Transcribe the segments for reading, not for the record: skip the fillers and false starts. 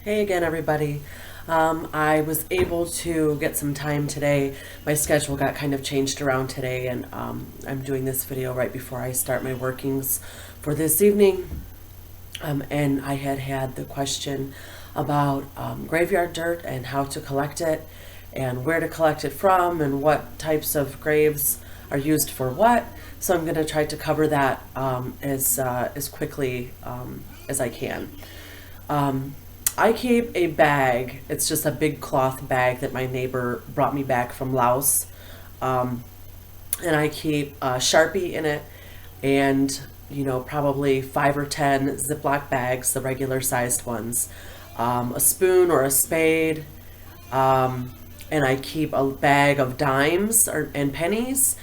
Hey again, everybody. I was able to get some time today. My schedule got kind of changed around today, and I'm doing this video right before I start my workings for this evening. And I had the question about graveyard dirt and how to collect it, and where to collect it from, and what types of graves are used for what. So I'm going to try to cover that as quickly as I can. I keep a bag. It's just a big cloth bag that my neighbor brought me back from Laos. Um, and I keep a Sharpie in it and, probably 5 or 10 Ziploc bags, the regular sized ones, a spoon or a spade, and I keep a bag of dimes and pennies.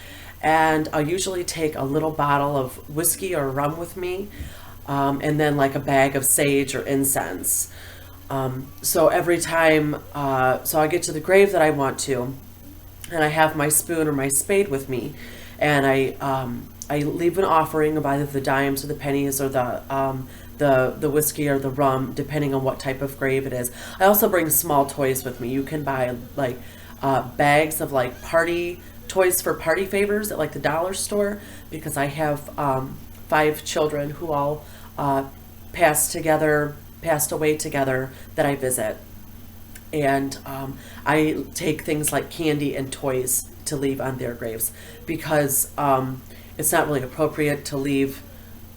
And I'll usually take a little bottle of whiskey or rum with me, and then like a bag of sage or incense. So every time, so I get to the grave that I want to, and I have my spoon or my spade with me, and I leave an offering of either the dimes or the pennies or the whiskey or the rum, depending on what type of grave it is. I also bring small toys with me. You can buy like bags of like party toys for party favors at like the dollar store, because I have 5 children who all passed away together that I visit. And I take things like candy and toys to leave on their graves, because it's not really appropriate to leave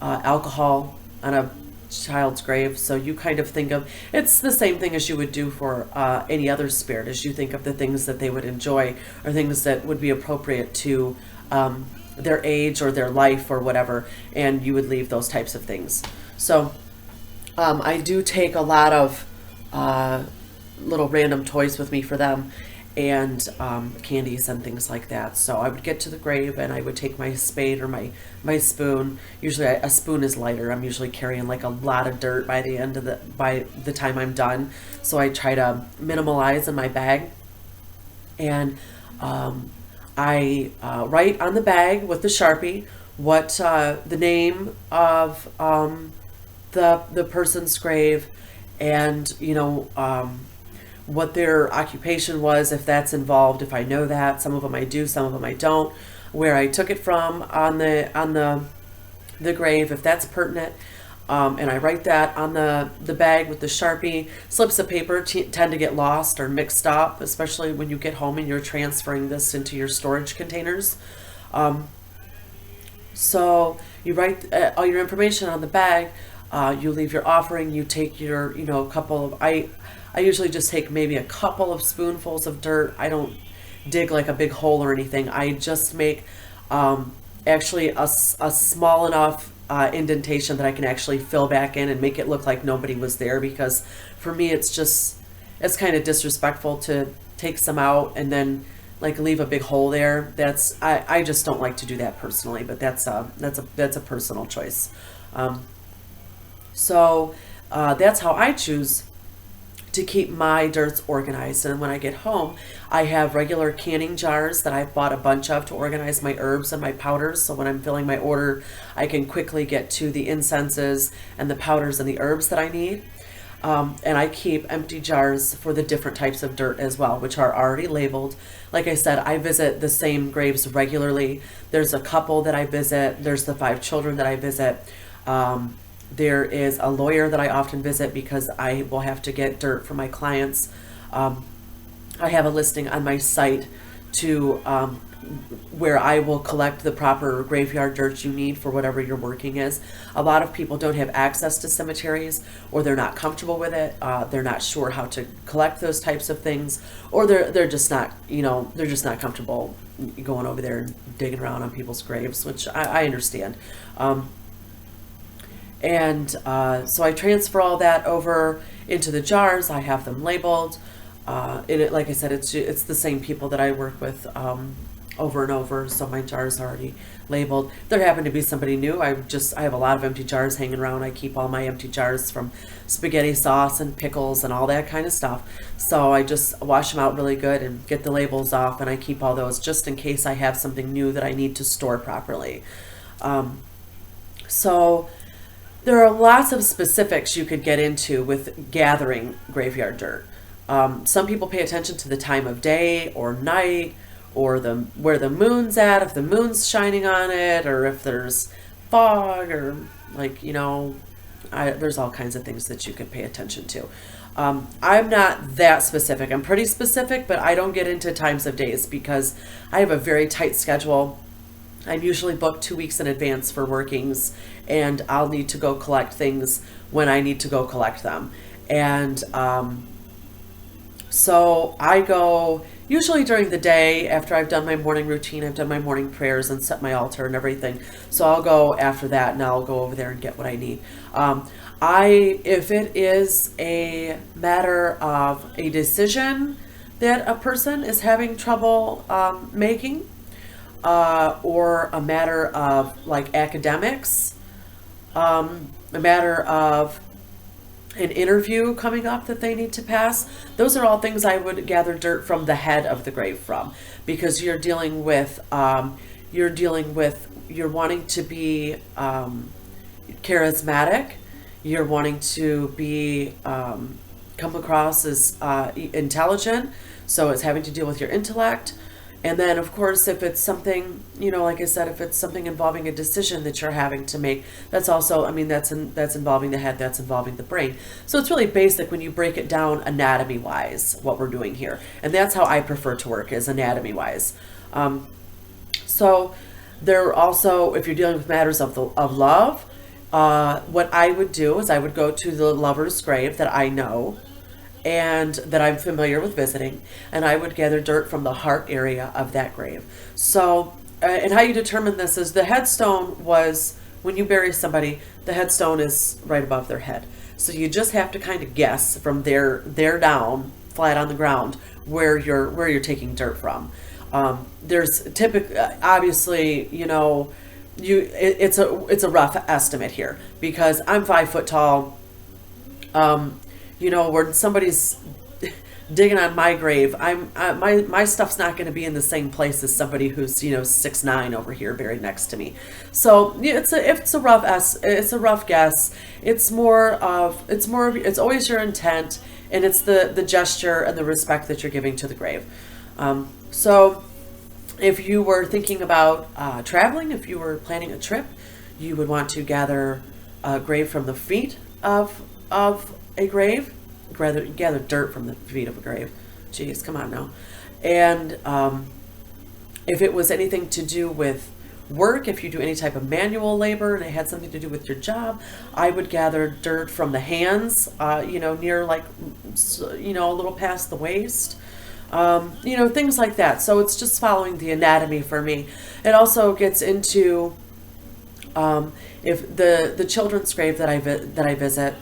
alcohol on a child's grave. So you kind of think of it's the same thing as you would do for any other spirit, as you think of the things that they would enjoy or things that would be appropriate to their age or their life or whatever, and you would leave those types of things. So I do take a lot of little random toys with me for them, and candies and things like that. So I would get to the grave and I would take my spade or my spoon. Usually a spoon is lighter. I'm usually carrying like a lot of dirt by the time I'm done. So I try to minimalize in my bag. And I write on the bag with the Sharpie what the name of the person's grave, and what their occupation was, if that's involved, if I know that. Some of them I do, some of them I don't. Where I took it from on the grave, if that's pertinent. And I write that on the bag with the Sharpie. Slips of paper tend to get lost or mixed up, especially when you get home and you're transferring this into your storage containers. So you write all your information on the bag. You leave your offering. You take your, couple of, I usually just take maybe a couple of spoonfuls of dirt. I don't dig like a big hole or anything. I just make actually a small enough indentation that I can actually fill back in and make it look like nobody was there, because for me it's kind of disrespectful to take some out and then like leave a big hole there. I just don't like to do that personally, but that's a personal choice. So that's how I choose to keep my dirts organized. And when I get home, I have regular canning jars that I've bought a bunch of to organize my herbs and my powders. So when I'm filling my order, I can quickly get to the incenses and the powders and the herbs that I need. And I keep empty jars for the different types of dirt as well, which are already labeled. Like I said, I visit the same graves regularly. There's a couple that I visit. There's the 5 children that I visit. There is a lawyer that I often visit because I will have to get dirt for my clients. I have a listing on my site to where I will collect the proper graveyard dirt you need for whatever your working is. A lot of people don't have access to cemeteries, or they're not comfortable with it. They're not sure how to collect those types of things, or they're just not they're just not comfortable going over there and digging around on people's graves, which I understand. And so I transfer all that over into the jars. I have them labeled. Like I said, it's the same people that I work with over and over, so my jars are already labeled. If there happened to be somebody new, I have a lot of empty jars hanging around. I keep all my empty jars from spaghetti sauce and pickles and all that kind of stuff. So I just wash them out really good and get the labels off, and I keep all those just in case I have something new that I need to store properly. So There are lots of specifics you could get into with gathering graveyard dirt. Some people pay attention to the time of day or night, or where the moon's at, if the moon's shining on it, or if there's fog, or like, there's all kinds of things that you could pay attention to. I'm not that specific. I'm pretty specific, but I don't get into times of days because I have a very tight schedule. I'm usually booked 2 weeks in advance for workings, and I'll need to go collect things when I need to go collect them. And so I go usually during the day after I've done my morning routine, I've done my morning prayers and set my altar and everything. So I'll go after that and I'll go over there and get what I need. If it is a matter of a decision that a person is having trouble making, or a matter of like academics, a matter of an interview coming up that they need to pass, those are all things I would gather dirt from the head of the grave from, because you're dealing with you're wanting to be charismatic, you're wanting to be come across as intelligent, so it's having to deal with your intellect. And then, of course, if it's something, like I said, if it's something involving a decision that you're having to make, that's also, that's involving the head, that's involving the brain. So it's really basic when you break it down anatomy-wise, what we're doing here. And that's how I prefer to work, is anatomy-wise. So there also, if you're dealing with matters of love, what I would do is I would go to the lover's grave that I know and that I'm familiar with visiting, and I would gather dirt from the heart area of that grave. So, and how you determine this is the headstone was, when you bury somebody, the headstone is right above their head. So you just have to kind of guess from there down, flat on the ground, where you're taking dirt from. There's typically, obviously, it's a rough estimate here, because I'm 5 foot tall. Where somebody's digging on my grave, my stuff's not going to be in the same place as somebody who's 6'9" over here buried next to me. So it's a rough guess. It's always your intent, and it's the gesture and the respect that you're giving to the grave. So if you were thinking about traveling, if you were planning a trip, you would want to gather a grave from the feet of a grave, gather dirt from the feet of a grave. Jeez, come on now. And if it was anything to do with work, if you do any type of manual labor and it had something to do with your job, I would gather dirt from the hands, near like, a little past the waist. Things like that. So it's just following the anatomy for me. It also gets into if the children's grave that I visit,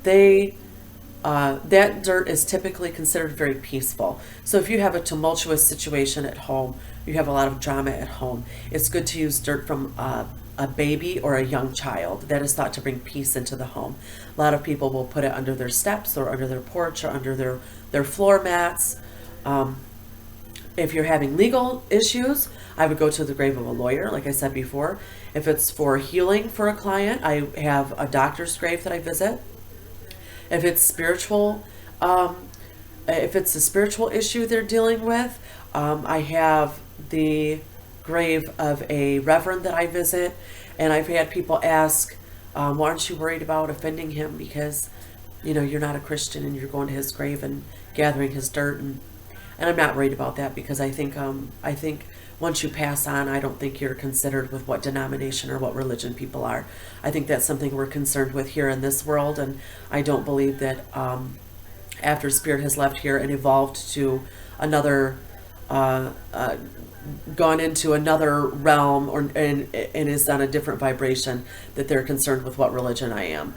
that dirt is typically considered very peaceful. So if you have a tumultuous situation at home, you have a lot of drama at home, it's good to use dirt from a baby or a young child. That is thought to bring peace into the home. A lot of people will put it under their steps or under their porch or under their floor mats. If you're having legal issues, I would go to the grave of a lawyer, like I said before. If it's for healing for a client, I have a doctor's grave that I visit. If it's spiritual, if it's a spiritual issue they're dealing with, I have the grave of a reverend that I visit, and I've had people ask, why aren't you worried about offending him because, you're not a Christian and you're going to his grave and gathering his dirt, and I'm not worried about that, because I think once you pass on, I don't think you're considered with what denomination or what religion people are. I think that's something we're concerned with here in this world, and I don't believe that after spirit has left here and evolved to another, gone into another realm and is on a different vibration, that they're concerned with what religion I am.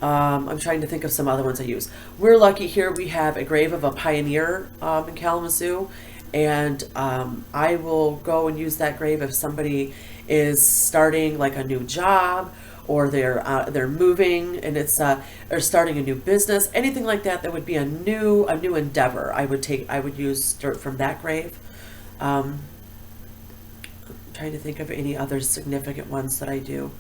I'm trying to think of some other ones I use. We're lucky here. We have a grave of a pioneer in Kalamazoo, and I will go and use that grave if somebody is starting like a new job, or they're moving and it's or starting a new business, anything like that. That would be a new endeavor. I would use dirt from that grave. I'm trying to think of any other significant ones that I do.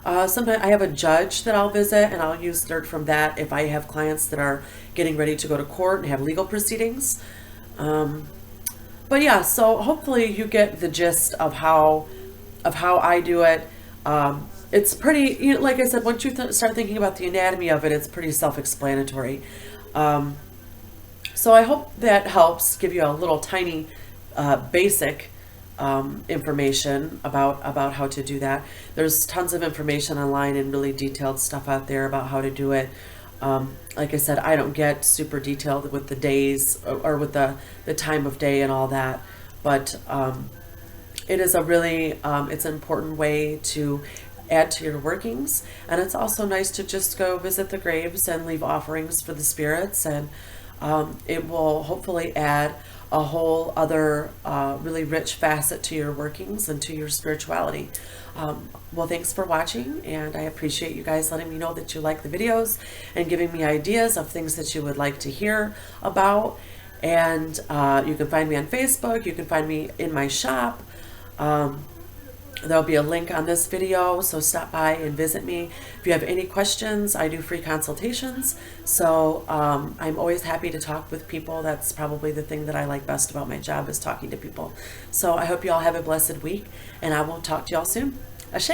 Sometimes I have a judge that I'll visit, and I'll use dirt from that if I have clients that are getting ready to go to court and have legal proceedings. But yeah, so hopefully you get the gist of how I do it. It's pretty, you know, like I said, once you start thinking about the anatomy of it, it's pretty self-explanatory. So I hope that helps give you a little tiny basic information about how to do that. There's tons of information online and really detailed stuff out there about how to do it. Like I said, I don't get super detailed with the days or with the time of day and all that, but it is a really, it's an important way to add to your workings. And it's also nice to just go visit the graves and leave offerings for the spirits, and it will hopefully add a whole other really rich facet to your workings and to your spirituality. Well, thanks for watching, and I appreciate you guys letting me know that you like the videos and giving me ideas of things that you would like to hear about. And you can find me on Facebook. You can find me in my shop. There'll be a link on this video, so stop by and visit me. If you have any questions, I do free consultations, so I'm always happy to talk with people. That's probably the thing that I like best about my job, is talking to people. So I hope you all have a blessed week, and I will talk to y'all soon. Ashe.